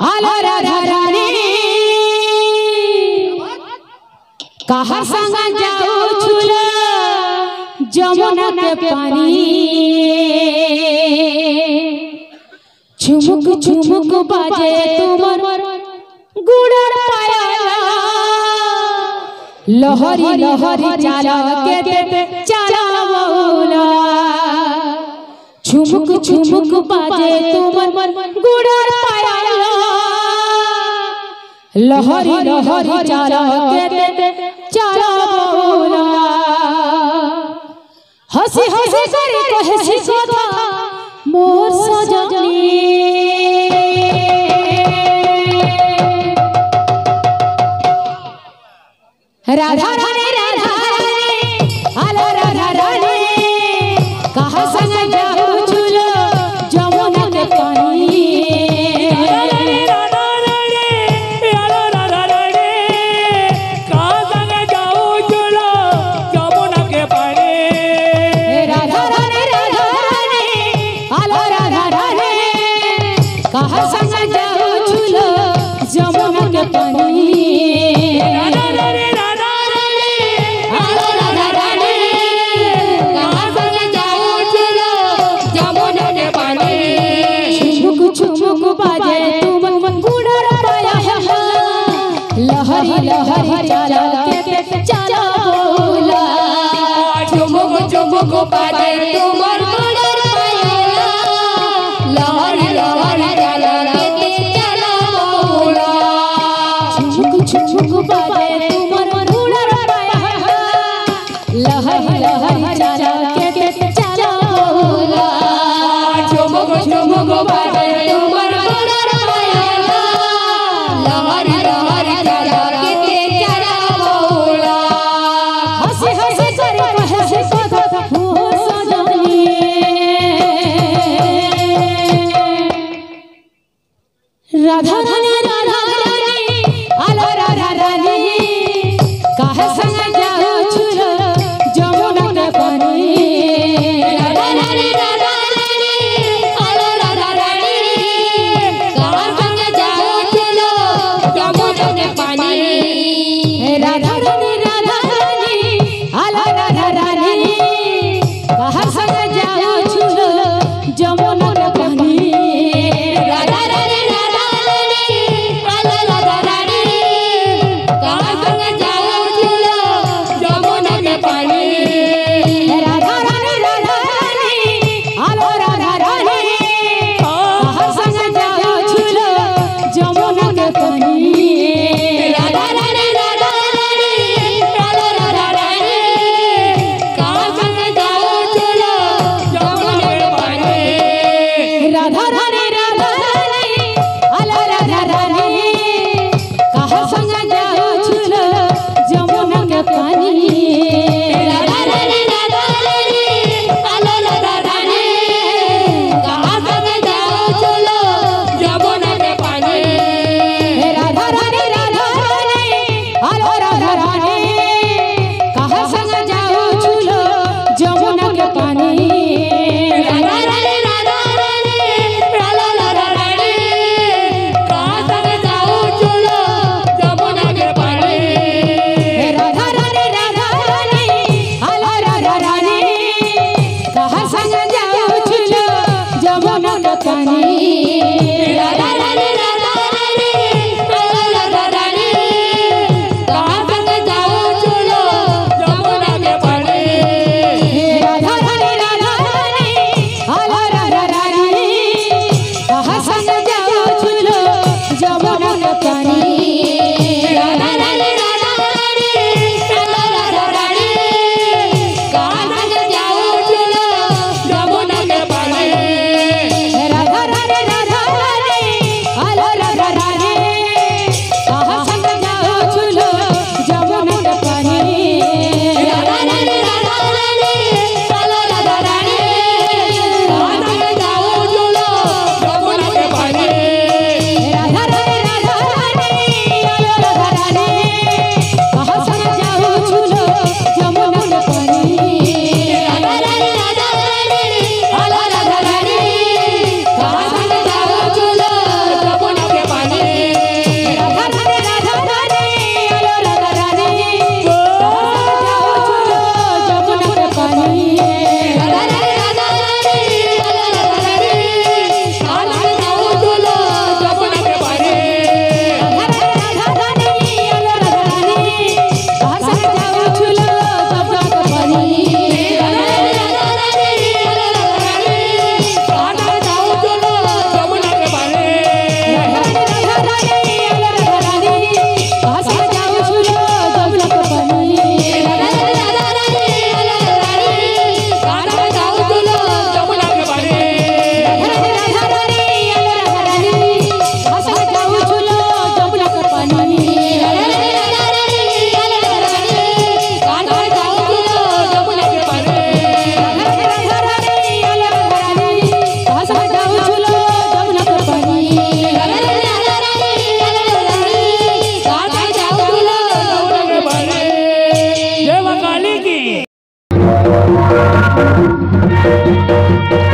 आलो राधा रानी कहाँ संग जाओ छुला जमुना के पानी झुमुक झुमुक बाजे तुमर गुड़र पाया लहरी लहरी चाला के चाला बोला झुमुक झुमुक बाजे तुमर गुड़र पाया लहरी लहरी चाला के चाला बोला हसी हसी करे कहसी कथा मोर सजनी राधा रानी आलो राधा रानी कहाँ संग जाओ झूलो जमुना के पानी राधा रानी आलो राधा रानी कहाँ संग जाओ झूलो जमुना के पानी राधा रानी आलो राधा रानी कहाँ संग जाओ झूलो जमुना के पानी लहरी लहरी चाला के चाला बोला झुमुक झुमुक बाजे तुमर गुड़र पाया लहरी लहरी चाला के चाला बोला झुमुक झुमुक बाजे तुमर गुड़र पाया लहरी लहरी चाला के चाला बोला झुमुक झुमुक बाजे तुमर गुड़र पाया लहरी लहरी चाला के चाला बोला हंसी हंसी करे कहसे कथा मोर सजनी राधा रानी आलो राधा रानी काहे संग जाओ छुलो जमुना के पानी राधा रानी आलो राधा रानी कहाँ संग जाओ चलो जमुना के पानी राधा रानी आलो राधा रानी काहे संग जाओ छुलो जमुना के पानी राधा रानी आलो राधा रानी कहाँ संग जाओ चलो जमुना के पानी राधा रानी आलो राधा रानी कहाँ संग जाओ छुलो जमुना के पानी राधा रानी आलो राधा रानी कहाँ संग जाओ चलो जमुना के पानी राधा रानी आलो राधा रानी कहाँ संग जाओ छुलो जमुना के पानी राधा रानी आलो राधा रानी कहाँ संग जाओ चलो जमुना के पानी राधा रानी आलो राधा रानी कहाँ संग जाओ छुलो जमुना के पानी राधा रानी Thank you.